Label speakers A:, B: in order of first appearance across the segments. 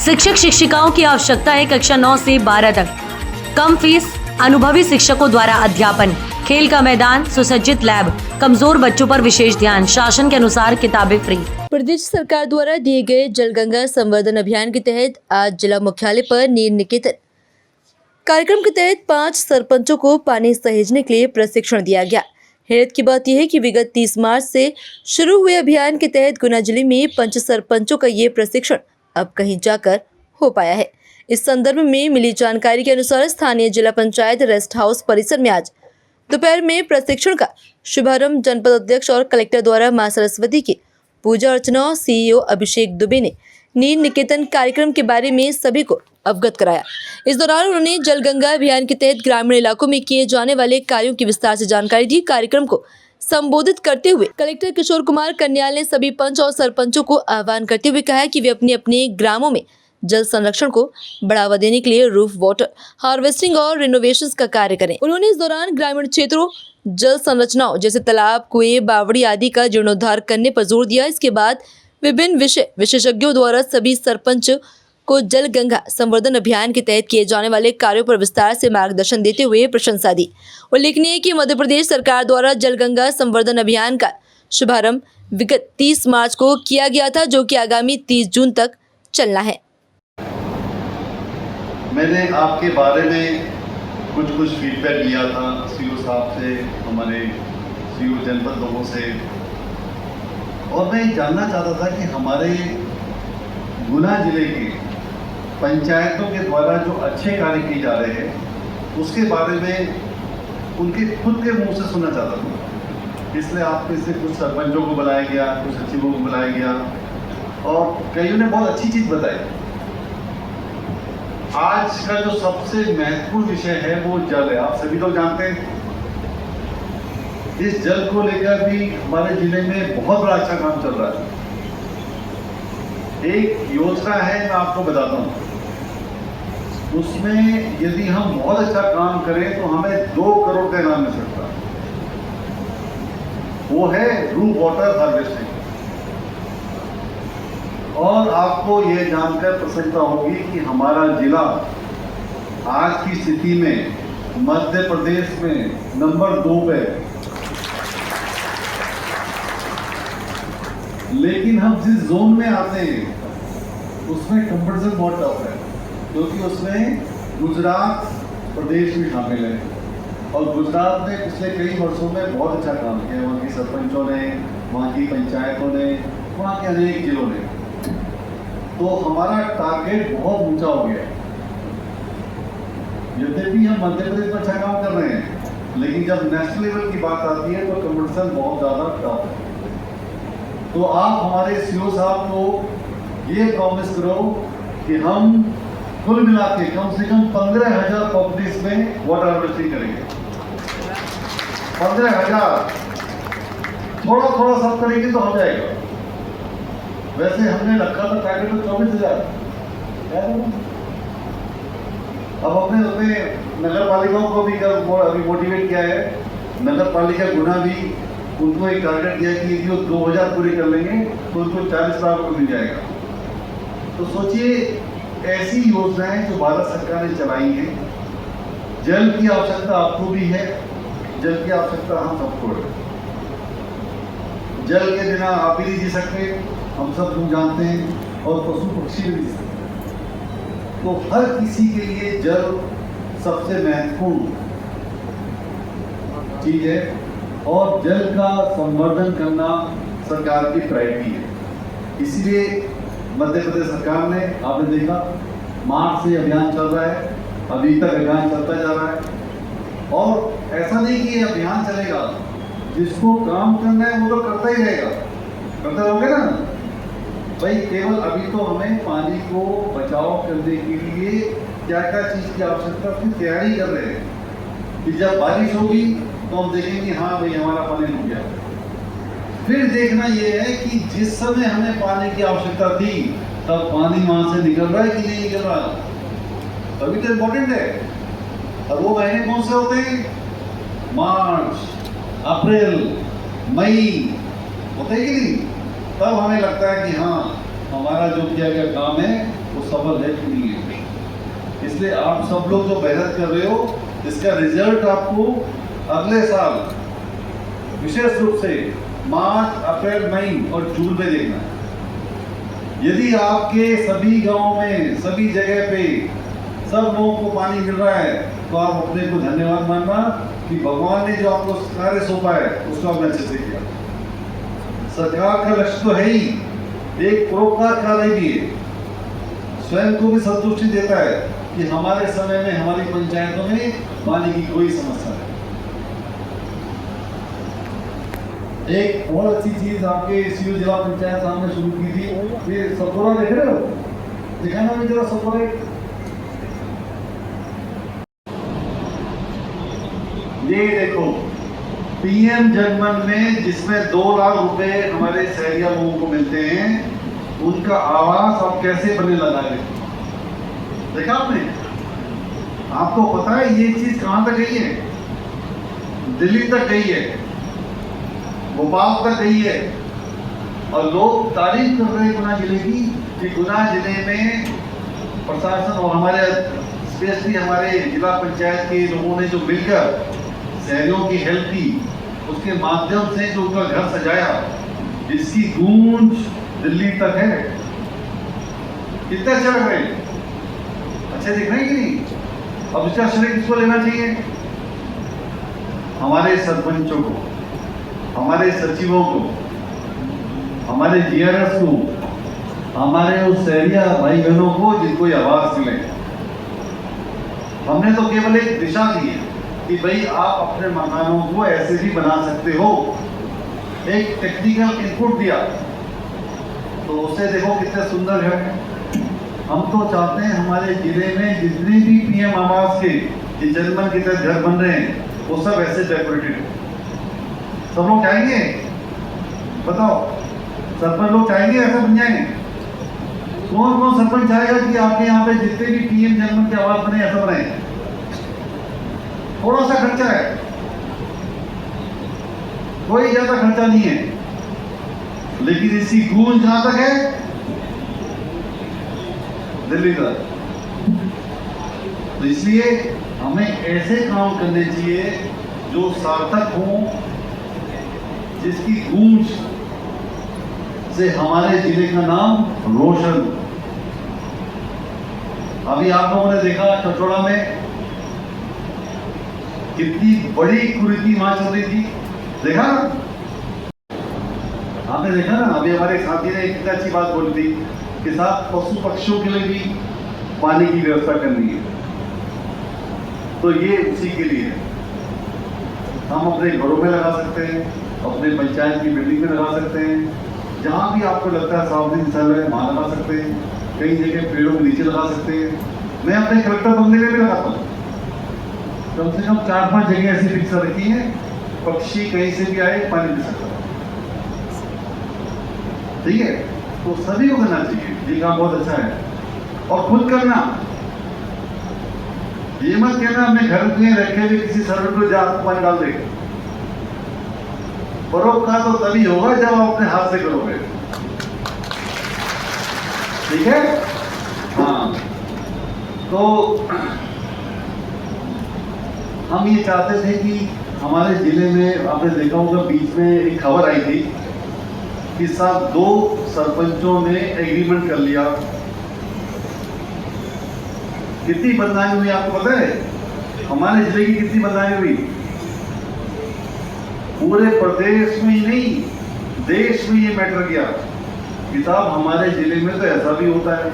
A: शिक्षक शिक्षिकाओं की आवश्यकता है कक्षा 9 से 12 तक। कम फीस, अनुभवी शिक्षकों द्वारा अध्यापन, खेल का मैदान, सुसज्जित लैब, कमजोर बच्चों पर विशेष ध्यान, शासन के अनुसार किताबें फ्री।
B: प्रदेश सरकार द्वारा दिए गए जलगंगा संवर्धन अभियान के तहत आज जिला मुख्यालय पर नीर निकेतन कार्यक्रम के तहत 5 सरपंचों को पानी सहेजने के लिए प्रशिक्षण दिया गया। हैरत की बात यह है कि विगत 30 मार्च से शुरू हुए अभियान के तहत गुना जिले में 5 सरपंचों का ये प्रशिक्षण अब कहीं जाकर हो पाया है। इस संदर्भ में मिली जानकारी के अनुसार स्थानीय जिला पंचायत रेस्ट हाउस परिसर में आज दोपहर में प्रशिक्षण का शुभारंभ जनपद अध्यक्ष और कलेक्टर द्वारा मां सरस्वती की पूजा अर्चना सीईओ अभिषेक दुबे ने नीर निकेतन कार्यक्रम के बारे में सभी को अवगत कराया। इस दौरान उन्होंने जलगंगा अभियान के तहत ग्रामीण इलाकों में किए जाने वाले कार्यों की विस्तार से जानकारी दी। कार्यक्रम को संबोधित करते हुए कलेक्टर किशोर कुमार कन्याल ने सभी पंच और सरपंचों को आह्वान करते हुए कहा कि वे अपने अपने ग्रामों में जल संरक्षण को बढ़ावा देने के लिए रूफ वाटर हार्वेस्टिंग और रिनोवेशन का कार्य करें। उन्होंने इस दौरान ग्रामीण क्षेत्रों जल संरचनाओं जैसे तालाब, कुएं, बावड़ी आदि का जीर्णोद्धार करने पर जोर दिया। इसके बाद विभिन्न विशेषज्ञों द्वारा सभी सरपंच को जल गंगा संवर्धन अभियान के तहत किए जाने वाले कार्यों पर विस्तार से मार्गदर्शन देते हुए प्रशंसा दी। उल्लेखनीय है कि मध्य प्रदेश सरकार द्वारा जल गंगा संवर्धन अभियान का शुभारंभ विगत 30 मार्च को किया गया था, जो कि आगामी 30 जून तक चलना है।
C: मैंने आपके बारे में कुछ फीडबैक लिया था सीओ साहब से, हमारे सीओ जनपद लोगों से, और मैं जानना चाहता था कि हमारे गुना जिले के पंचायतों के द्वारा जो अच्छे कार्य किए जा रहे हैं उसके बारे में उनके खुद के मुंह से सुनना चाहता था। इसलिए आप में से कुछ सरपंचों को बुलाया गया, कुछ सचिवों को बुलाया गया और कईयों ने बहुत अच्छी चीज़ बताई। आज का जो सबसे महत्वपूर्ण विषय है वो जल है। आप सभी लोग जानते हैं इस जल को लेकर भी हमारे जिले में बहुत बड़ा अच्छा काम चल रहा है। एक योजना है, मैं आपको बताता हूँ, उसमें यदि हम बहुत अच्छा काम करें तो हमें 2 करोड़ का इनाम मिल सकता है। वो है रूफ वाटर हार्वेस्टिंग। और आपको ये जानकर प्रसन्नता होगी कि हमारा जिला आज की स्थिति में मध्य प्रदेश में नंबर 2 पे, लेकिन हम जिस जोन में आते हैं उसमें कंपटीशन बहुत टफ है, क्योंकि उसमें गुजरात प्रदेश भी शामिल है और गुजरात ने पिछले कई वर्षों में बहुत अच्छा काम किया। वहाँ के सरपंचों ने, वहाँ की पंचायतों ने, वहाँ के अनेक जिलों ने। तो हमारा टारगेट बहुत ऊंचा हो गया है। यद्यपि हम मध्य प्रदेश में अच्छा काम कर रहे हैं, लेकिन जब नेशनल लेवल की बात आती है तो कंपटीशन बहुत ज़्यादा टफ है। तो आप हमारे सीओ साहब को ये प्रॉमिस करो कि हम कुल मिला के कम से कम 15,000 प्रॉपर्टीज में वाटर हार्वेस्टिंग करेंगे। 15,000 थोड़ा थोड़ा सब करेंगे तो हो जाएगा। वैसे हमने रखा था टारगेट में 24,000। अब अपने नगर पालिकाओं को भी अभी मोटिवेट किया है। नगर पालिका गुना भी उनको एक टारगेट दिया कि यदि वो 2,000 पूरे कर लेंगे तो उनको 40 लाख रुपये मिल जाएगा। तो सोचिए, ऐसी योजनाएं जो भारत सरकार ने चलाई हैं। जल की आवश्यकता आपको भी है, जल की आवश्यकता हम सबको है। जल के बिना आप भी नहीं जी सकते, हम सब लोग जानते हैं, और पशु पक्षी भी नहीं सकते। तो हर किसी के लिए जल सबसे महत्वपूर्ण चीज है और जल का संवर्धन करना सरकार की प्रायोरिटी है। इसलिए मध्य प्रदेश सरकार ने, आपने देखा, मार्च से अभियान चल रहा है, अभी तक अभियान चलता जा रहा है। और ऐसा नहीं कि ये अभियान चलेगा, जिसको काम करना है वो तो करता ही रहेगा, करते रहोगे ना भाई। केवल अभी तो हमें पानी को बचाव करने के लिए क्या क्या चीज़ की आवश्यकता उसकी तैयारी कर रहे हैं कि जब बारिश होगी तो हम देखेंगे हाँ भाई हमारा पानी रुक गया। फिर देखना ये है कि जिस समय हमें पानी की आवश्यकता थी तब पानी वहां से निकल रहा है कि नहीं निकल रहा, तभी तो इम्पोर्टेंट है। और वो महीने कौन से होते हैं? मार्च, अप्रैल, मई होते हैं कि नहीं? तब हमें लगता है कि हाँ हमारा जो किया गया काम है वो सफल है कि नहीं है। इसलिए आप सब लोग जो मेहनत कर रहे हो, इसका रिजल्ट आपको अगले साल विशेष रूप से मार्च, अप्रैल, मई और जून में देखना है। यदि आपके सभी गांव में, सभी जगह पे सब लोगों को पानी मिल रहा है, तो आप अपने को धन्यवाद मानना कि भगवान ने जो आपको कार्य सौंपा है उसको आपने अच्छे से किया। सरकार का लक्ष्य तो है ही, एक परोपकार कार्य भी है, स्वयं को भी संतुष्टि देता है कि हमारे समय में हमारी पंचायतों में पानी की कोई समस्या नहीं। एक और अच्छी चीज आपके सीओ जिला पंचायत साहब ने शुरू की थी, ये सपोरा देख रहे हो, दिखाना भी जरा सपोरा। ये देखो पीएम जनमन में जिसमें 2 लाख रुपए हमारे शहरिया लोगों को मिलते हैं, उनका आवास अब कैसे बने लगा है, देखा आपने? आपको पता है ये चीज कहां तक गई है? दिल्ली तक गई है, भोपाल तक गई है, और लोग तारीफ कर रहे हैं गुना जिले की कि गुना जिले में प्रशासन और हमारे स्पेशली हमारे जिला पंचायत के लोगों ने जो मिलकर शहरियों की हेल्प की, उसके माध्यम से जो उनका घर सजाया, जिसकी गूंज दिल्ली तक है। कितना अच्छा लग रहा है, अच्छे दिख रहे हैं कि नहीं? अब इसका श्रेय किसको लेना चाहिए? हमारे सरपंचों को, हमारे सचिवों को, हमारे जीआरएस को, हमारे उस शहरिया भाई बहनों को जिनको ये आवाज मिले। हमने तो केवल एक दिशा दी है कि भाई आप अपने मकानों को ऐसे भी बना सकते हो, एक टेक्निकल इनपुट दिया, तो उसे देखो कितने सुंदर घर है। हम तो चाहते हैं हमारे जिले में जितने भी पीएम आवास के जनमन के तहत घर बन रहे हैं, वो सब ऐसे डेकोरेटेड हो। सब लोग चाहेंगे? बताओ, सरपंच लोग चाहेंगे ऐसा बन जाए? कौन कौन सरपंच चाहेगा कि आपके यहाँ पे जितने भी पीएम जनमन के आवास बने ऐसा बनाए? थोड़ा सा खर्चा है, कोई ज्यादा खर्चा नहीं है, लेकिन इसकी गूंज कहां तक है? दिल्ली तक। तो इसलिए हमें ऐसे काम करने चाहिए जो सार्थक हों, जिसकी गूंज से हमारे जिले का नाम रोशन। अभी आप लोगों ने देखा चचोड़ा में कितनी बड़ी कुरीति वहां चल रही थी, देखा ना? आपने देखा ना? अभी हमारे साथी ने एक अच्छी बात बोली थी कि साथ पशु पक्षियों के लिए भी पानी की व्यवस्था करनी है, तो ये उसी के लिए है। हम अपने घरों में लगा सकते हैं, अपने पंचायत की बिल्डिंग में लगा सकते हैं, जहां भी आपको लगता है सार्वजनिक स्थल है वहां लगा सकते हैं, कई जगह पेड़ों के नीचे लगा सकते हैं। मैं अपने कलेक्टर बंगले में भी लगाता हूँ, कम से कम 4-5 जगह ऐसी फिक्स रखी है, पक्षी कहीं से भी आए पानी पी सकता है। ठीक है, तो सभी को करना चाहिए, ये काम बहुत अच्छा है। और खुद करना, ये मत कहना अपने घर में रखे हुए किसी सर्वेंट को जा पानी डाल देगा। परोपकार तो तभी होगा जब आप अपने हाथ से करोगे, ठीक है? हाँ, तो हम ये चाहते थे कि हमारे जिले में, आपने देखा होगा बीच में एक खबर आई थी कि साहब 2 सरपंचों ने एग्रीमेंट कर लिया। कितनी बदनामी हुई आपको पता है? हमारे जिले की कितनी बदनामी हुई? पूरे प्रदेश में ही नहीं, देश में ये मैटर गया कि साहब हमारे जिले में तो ऐसा भी होता है।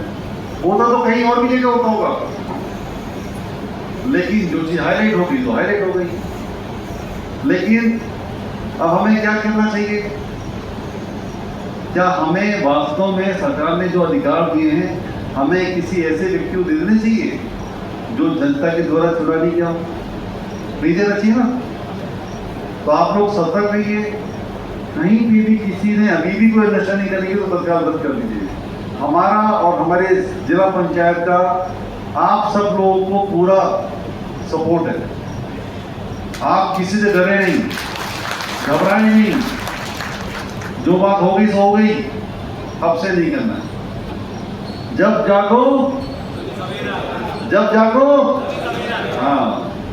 C: होता तो कहीं और भी जगह होता होगा, लेकिन जो चीज हाईलाइट होगी तो हाईलाइट हो गई। लेकिन अब हमें क्या करना चाहिए? क्या हमें वास्तव में सरकार ने जो अधिकार दिए हैं, हमें किसी ऐसे व्यक्ति को दे देने चाहिए जो जनता के द्वारा चुना नहीं गया? नहीं देना चाहिए ना? तो आप लोग सतर्क रहिए, कहीं भी किसी ने अभी भी कोई नशा नहीं करेंगे तो तत्काल बंद कर दीजिए। हमारा और हमारे जिला पंचायत का आप सब लोगों को पूरा सपोर्ट है। आप किसी से डरे नहीं, घबराए नहीं, जो बात हो गई सो हो गई, अब से नहीं करना है। जब जागो हाँ